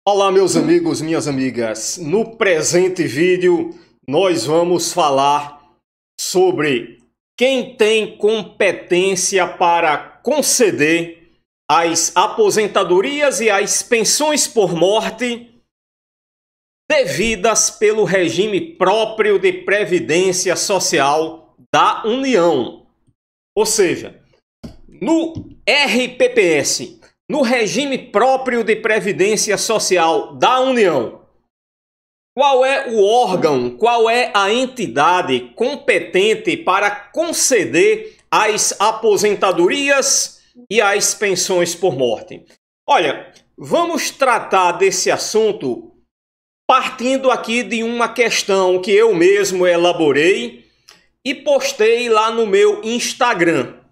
Olá, meus amigos, minhas amigas. No presente vídeo, nós vamos falar sobre quem tem competência para conceder as aposentadorias e as pensões por morte devidas pelo regime próprio de previdência social da União. Ou seja, no RPPS, no regime próprio de previdência social da União, qual é o órgão, qual é a entidade competente para conceder as aposentadorias e as pensões por morte? Olha, vamos tratar desse assunto partindo aqui de uma questão que eu mesmo elaborei e postei lá no meu Instagram.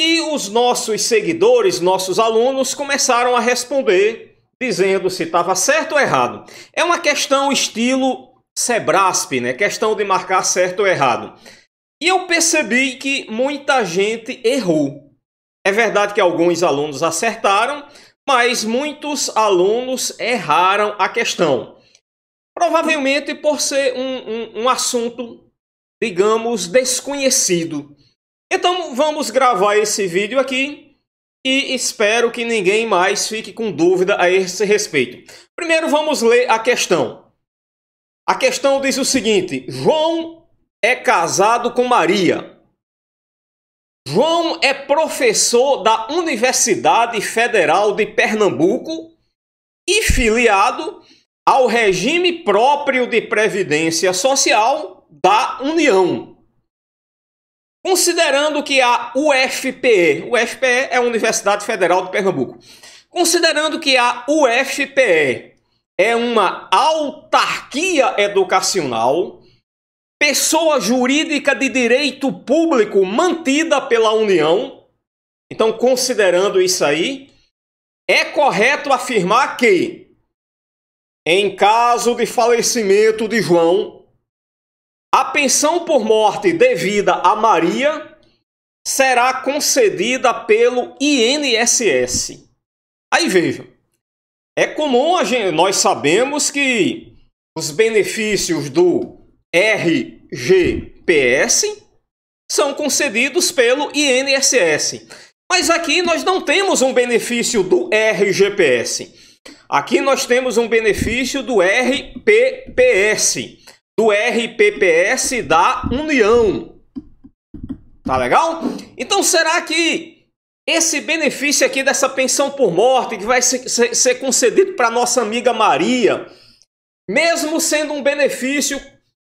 E os nossos seguidores, nossos alunos, começaram a responder, dizendo se estava certo ou errado. É uma questão estilo Sebrasp, né? Questão de marcar certo ou errado. E eu percebi que muita gente errou. É verdade que alguns alunos acertaram, mas muitos alunos erraram a questão. Provavelmente por ser um assunto, digamos, desconhecido. Então vamos gravar esse vídeo aqui e espero que ninguém mais fique com dúvida a esse respeito. Primeiro vamos ler a questão. A questão diz o seguinte: João é casado com Maria. João é professor da Universidade Federal de Pernambuco e filiado ao regime próprio de previdência social da União. Considerando que a UFPE é a Universidade Federal de Pernambuco, considerando que a UFPE é uma autarquia educacional, pessoa jurídica de direito público mantida pela União, então considerando isso aí, é correto afirmar que, em caso de falecimento de João, a pensão por morte devida a Maria será concedida pelo INSS. Aí vejam, é comum, nós sabemos que os benefícios do RGPS são concedidos pelo INSS. Mas aqui nós não temos um benefício do RGPS. Aqui nós temos um benefício do RPPS. Do RPPS da União. Tá legal? Então será que esse benefício aqui dessa pensão por morte que vai ser concedido para nossa amiga Maria, mesmo sendo um benefício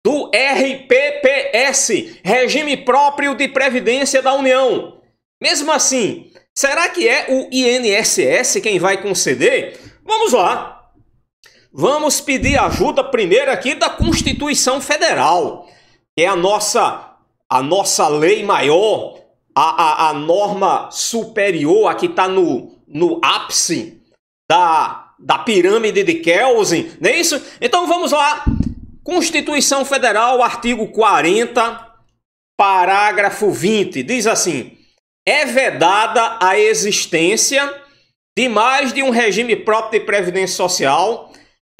do RPPS, Regime Próprio de Previdência da União, mesmo assim, será que é o INSS quem vai conceder? Vamos lá. Vamos pedir ajuda primeiro aqui da Constituição Federal, que é a nossa lei maior, a norma superior, aqui está no ápice da pirâmide de Kelsen, não é isso? Então vamos lá, Constituição Federal, artigo 40, parágrafo 20, diz assim: é vedada a existência de mais de um regime próprio de previdência social.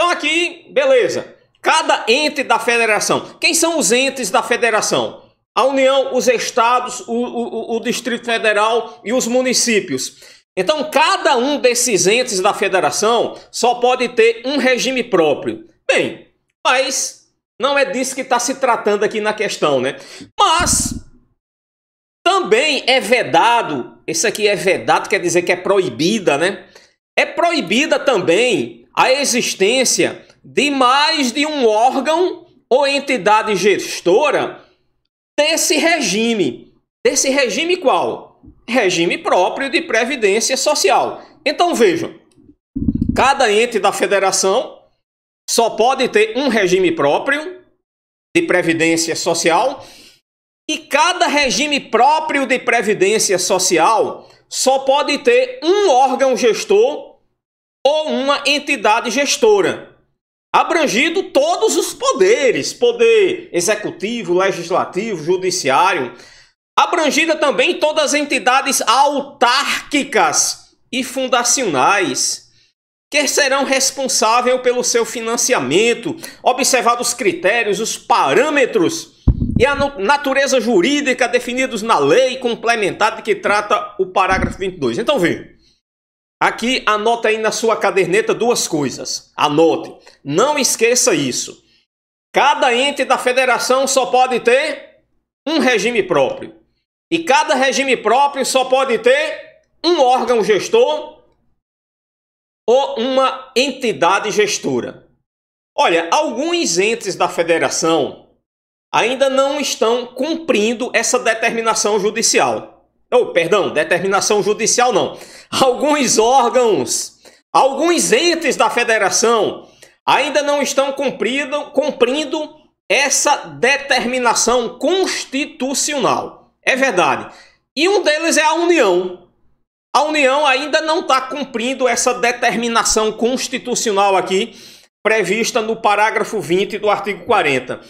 Então aqui, beleza, cada ente da federação. Quem são os entes da federação? A União, os estados, o Distrito Federal e os municípios. Então cada um desses entes da federação só pode ter um regime próprio. Bem, mas não é disso que está se tratando aqui na questão, né? Mas também é vedado, isso aqui é vedado, quer dizer que é proibida, né? É proibida também a existência de mais de um órgão ou entidade gestora desse regime. Desse regime qual? Regime próprio de previdência social. Então vejam, cada ente da federação só pode ter um regime próprio de previdência social e cada regime próprio de previdência social só pode ter um órgão gestor ou uma entidade gestora, abrangido todos os poderes, poder executivo, legislativo, judiciário, abrangida também todas as entidades autárquicas e fundacionais. que serão responsáveis pelo seu financiamento, observados os critérios, os parâmetros e a natureza jurídica definidos na lei complementar de que trata o parágrafo 22. Então, veja. Aqui, anota aí na sua caderneta duas coisas. Anote. Não esqueça isso. Cada ente da federação só pode ter um regime próprio. E cada regime próprio só pode ter um órgão gestor ou uma entidade gestora. Olha, alguns entes da federação ainda não estão cumprindo essa determinação judicial. Determinação judicial não. Alguns órgãos, alguns entes da federação ainda não estão cumprindo essa determinação constitucional. É verdade. E um deles é a União. A União ainda não está cumprindo essa determinação constitucional aqui, prevista no parágrafo 20 do artigo 40.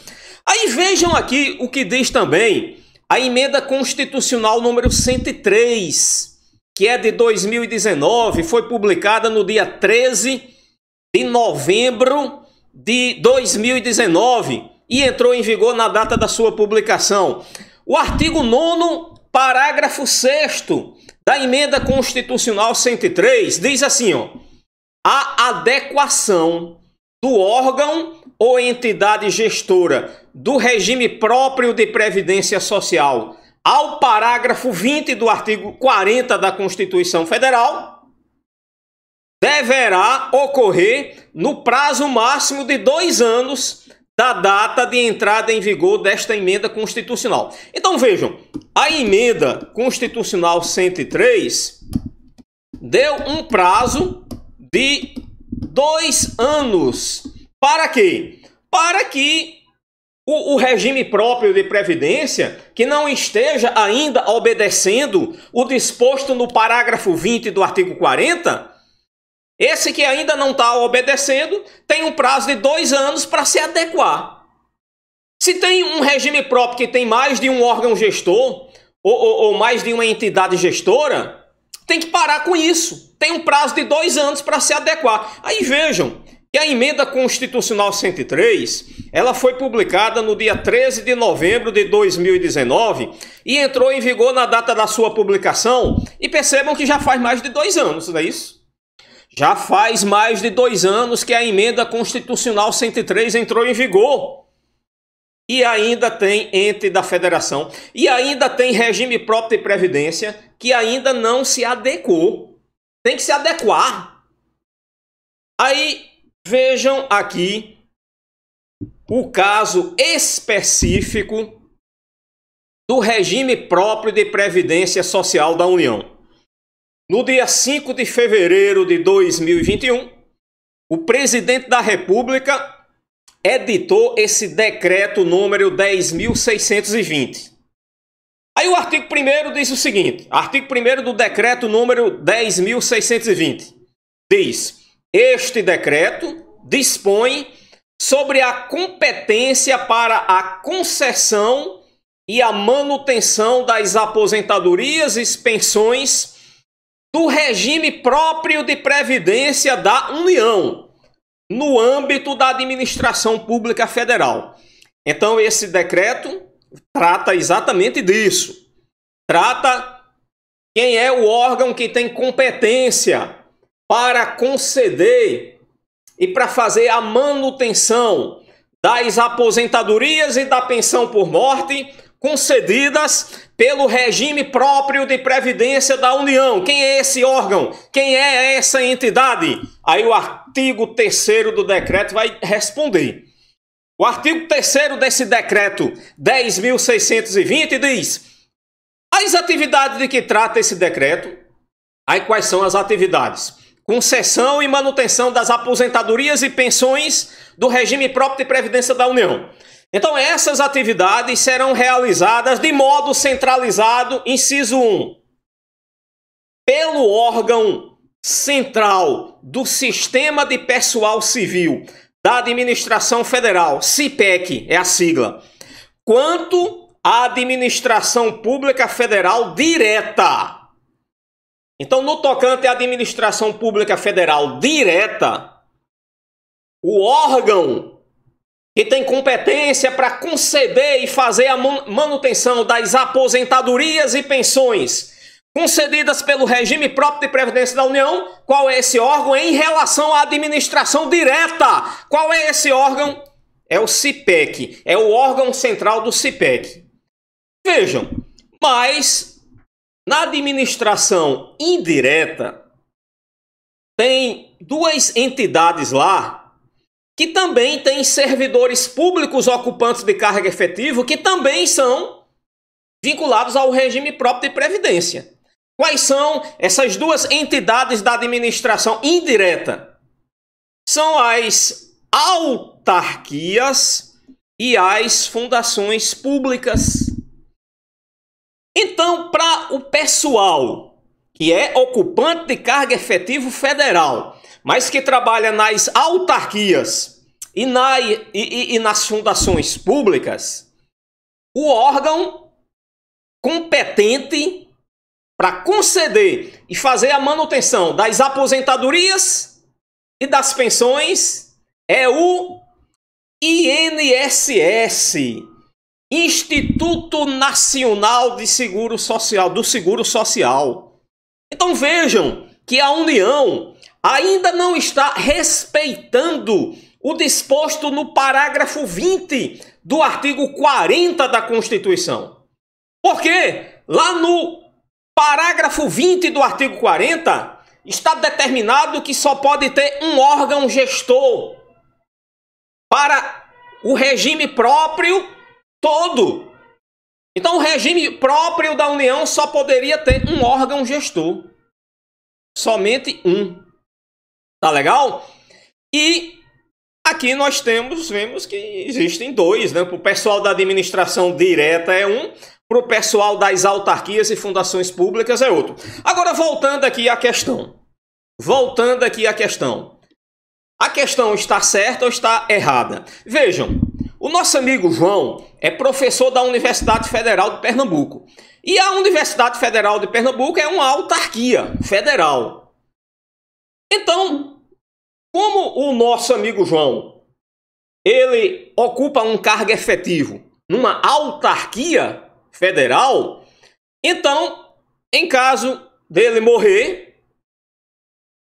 Aí vejam aqui o que diz também a emenda constitucional número 103, que é de 2019, foi publicada no dia 13 de novembro de 2019 e entrou em vigor na data da sua publicação. O artigo 9º, parágrafo 6º da emenda constitucional 103 diz assim, ó: a adequação do órgão ou entidade gestora do regime próprio de previdência social ao parágrafo 20 do artigo 40 da Constituição Federal deverá ocorrer no prazo máximo de 2 anos da data de entrada em vigor desta emenda constitucional. Então vejam, a emenda constitucional 103 deu um prazo de 2 anos. Para quê? Para que o regime próprio de previdência, que não esteja ainda obedecendo o disposto no parágrafo 20 do artigo 40, esse que ainda não está obedecendo, tem um prazo de 2 anos para se adequar. Se tem um regime próprio que tem mais de um órgão gestor, ou mais de uma entidade gestora, tem que parar com isso. Tem um prazo de 2 anos para se adequar. Aí vejam que a emenda constitucional 103, ela foi publicada no dia 13 de novembro de 2019 e entrou em vigor na data da sua publicação. E percebam que já faz mais de 2 anos, não é isso? Já faz mais de 2 anos que a emenda constitucional 103 entrou em vigor. E ainda tem ente da federação. E ainda tem regime próprio de previdência que ainda não se adequou. Tem que se adequar. Aí vejam aqui o caso específico do regime próprio de previdência social da União. No dia 5 de fevereiro de 2021, o presidente da República editou esse decreto número 10.620. Aí o artigo 1º diz o seguinte, artigo 1º do decreto número 10.620, diz: este decreto dispõe sobre a competência para a concessão e a manutenção das aposentadorias e pensões do regime próprio de previdência da União, no âmbito da administração pública federal. Então esse decreto trata exatamente disso. Trata quem é o órgão que tem competência para conceder e para fazer a manutenção das aposentadorias e da pensão por morte concedidas pelo regime próprio de previdência da União. Quem é esse órgão? Quem é essa entidade? Aí o artigo 3º do decreto vai responder. O artigo 3º desse decreto 10.620 diz: as atividades de que trata esse decreto, aí quais são as atividades? Concessão e manutenção das aposentadorias e pensões do regime próprio de previdência da União. Então essas atividades serão realizadas de modo centralizado, inciso 1, pelo órgão central do Sistema de Pessoal Civil da Administração Federal, CIPEC é a sigla, quanto à Administração Pública Federal Direta. Então, no tocante à administração pública federal direta, o órgão que tem competência para conceder e fazer a manutenção das aposentadorias e pensões concedidas pelo regime próprio de previdência da União, qual é esse órgão em relação à administração direta? Qual é esse órgão? É o CIPEC, é o órgão central do CIPEC. Vejam, mas na administração indireta tem duas entidades lá que também têm servidores públicos ocupantes de cargo efetivo que também são vinculados ao regime próprio de previdência. Quais são essas duas entidades da administração indireta? São as autarquias e as fundações públicas. Então, para o pessoal que é ocupante de cargo efetivo federal, mas que trabalha nas autarquias e nas fundações públicas, o órgão competente para conceder e fazer a manutenção das aposentadorias e das pensões é o INSS, Instituto Nacional de Seguro Social, do Seguro Social. Então vejam que a União ainda não está respeitando o disposto no parágrafo 20 do artigo 40 da Constituição. Por quê? Lá no parágrafo 20 do artigo 40 está determinado que só pode ter um órgão gestor para o regime próprio todo. Então o regime próprio da União só poderia ter um órgão gestor. Somente um. Tá legal? E aqui nós vemos que existem dois, né? Para o pessoal da administração direta é um, para o pessoal das autarquias e fundações públicas é outro. Agora, voltando aqui à questão. A questão está certa ou está errada? Vejam, o nosso amigo João é professor da Universidade Federal de Pernambuco. E a Universidade Federal de Pernambuco é uma autarquia federal. Então, como o nosso amigo João, ele ocupa um cargo efetivo numa autarquia federal, então, em caso dele morrer,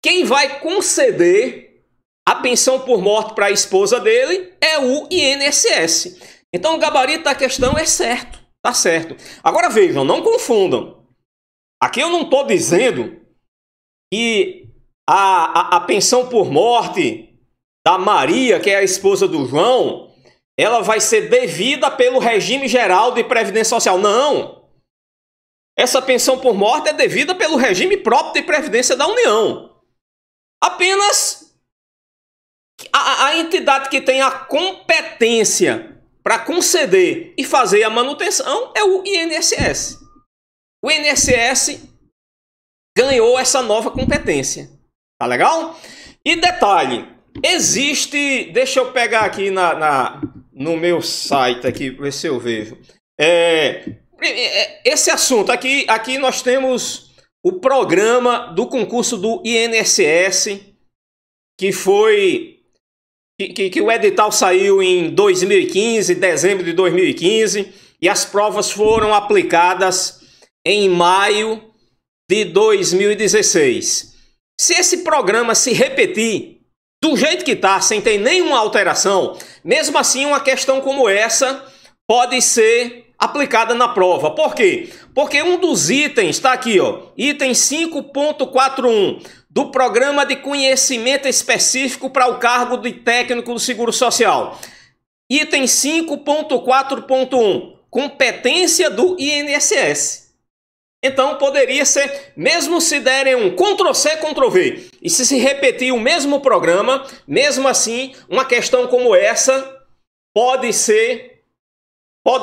quem vai conceder a pensão por morte para a esposa dele é o INSS. Então, o gabarito da questão é certo, tá certo. Agora vejam, não confundam. Aqui eu não estou dizendo que a pensão por morte da Maria, que é a esposa do João, ela vai ser devida pelo regime geral de previdência social. Não! Essa pensão por morte é devida pelo regime próprio de previdência da União. Apenas a entidade que tem a competência para conceder e fazer a manutenção é o INSS. O INSS ganhou essa nova competência. Tá legal? E detalhe, existe... Deixa eu pegar aqui no meu site, aqui, ver se eu vejo. Esse assunto, aqui nós temos o programa do concurso do INSS, que foi... Que o edital saiu em 2015, dezembro de 2015, e as provas foram aplicadas em maio de 2016. Se esse programa se repetir do jeito que está, sem ter nenhuma alteração, mesmo assim uma questão como essa pode ser aplicada na prova. Por quê? Porque um dos itens, está aqui, ó, item 5.41 do Programa de Conhecimento Específico para o cargo de técnico do Seguro Social. Item 5.4.1, competência do INSS. Então poderia ser, mesmo se derem um Ctrl+C, Ctrl+V, e se repetir o mesmo programa, mesmo assim, uma questão como essa pode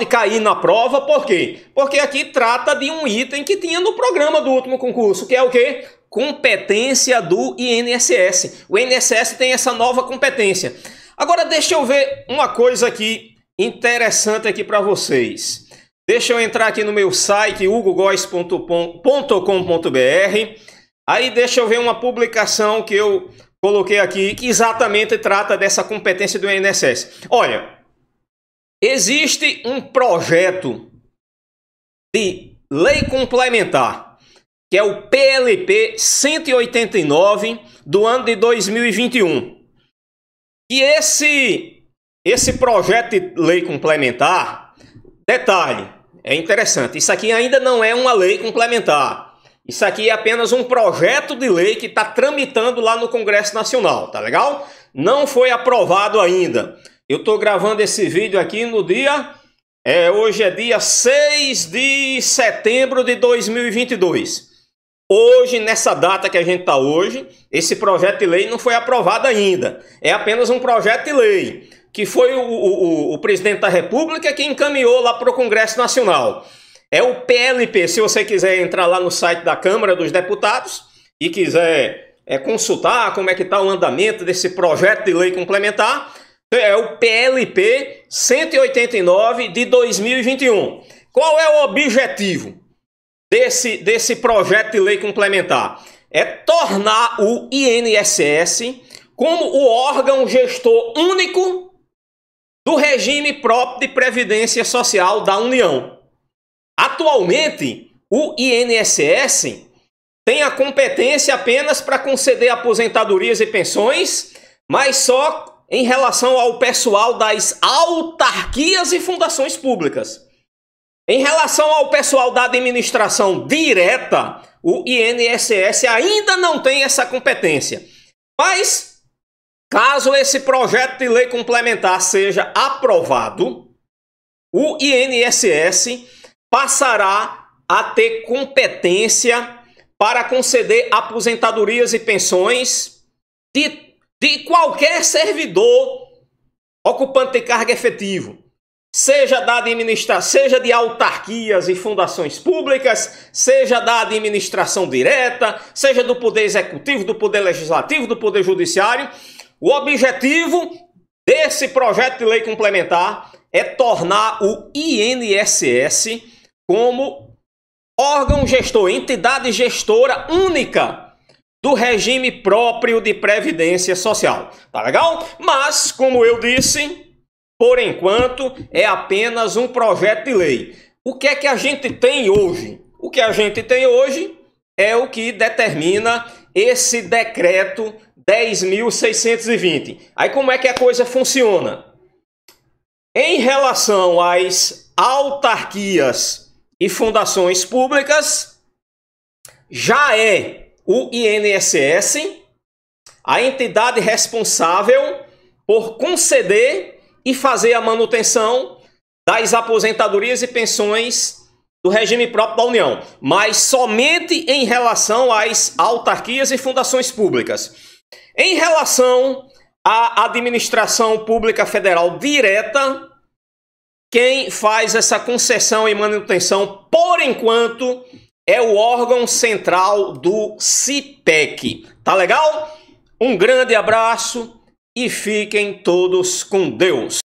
cair na prova. Por quê? Porque aqui trata de um item que tinha no programa do último concurso, que é o quê? Competência do INSS. O INSS tem essa nova competência. Agora deixa eu ver uma coisa aqui interessante aqui para vocês. Deixa eu entrar aqui no meu site, hugogoes.com.br. Aí deixa eu ver uma publicação que eu coloquei aqui, que exatamente trata dessa competência do INSS. Olha, existe um projeto de lei complementar, que é o PLP 189 do ano de 2021. E esse projeto de lei complementar, detalhe, é interessante, isso aqui ainda não é uma lei complementar. Isso aqui é apenas um projeto de lei que está tramitando lá no Congresso Nacional, tá legal? Não foi aprovado ainda. Eu estou gravando esse vídeo aqui no dia... hoje é dia 6 de setembro de 2022. Hoje, nessa data que a gente está hoje, esse projeto de lei não foi aprovado ainda. É apenas um projeto de lei, que foi o presidente da República que encaminhou lá para o Congresso Nacional. É o PLP, se você quiser entrar lá no site da Câmara dos Deputados e quiser consultar como é que está o andamento desse projeto de lei complementar, é o PLP 189 de 2021. Qual é o objetivo desse projeto de lei complementar? É tornar o INSS como o órgão gestor único do regime próprio de previdência social da União. Atualmente, o INSS tem a competência apenas para conceder aposentadorias e pensões, mas só em relação ao pessoal das autarquias e fundações públicas. Em relação ao pessoal da administração direta, o INSS ainda não tem essa competência. Mas, caso esse projeto de lei complementar seja aprovado, o INSS passará a ter competência para conceder aposentadorias e pensões de qualquer servidor ocupante de cargo efetivo, seja da administração, seja de autarquias e fundações públicas, seja da administração direta, seja do poder executivo, do poder legislativo, do poder judiciário. O objetivo desse projeto de lei complementar é tornar o INSS como órgão gestor, entidade gestora única do regime próprio de previdência social. Tá legal? Mas, como eu disse, por enquanto é apenas um projeto de lei. O que é que a gente tem hoje? O que a gente tem hoje é o que determina esse decreto 10.620. Aí como é que a coisa funciona? Em relação às autarquias e fundações públicas, já é o INSS a entidade responsável por conceder e fazer a manutenção das aposentadorias e pensões do regime próprio da União, mas somente em relação às autarquias e fundações públicas. Em relação à administração pública federal direta, quem faz essa concessão e manutenção, por enquanto, é o órgão central do CIPEC. Tá legal? Um grande abraço e fiquem todos com Deus.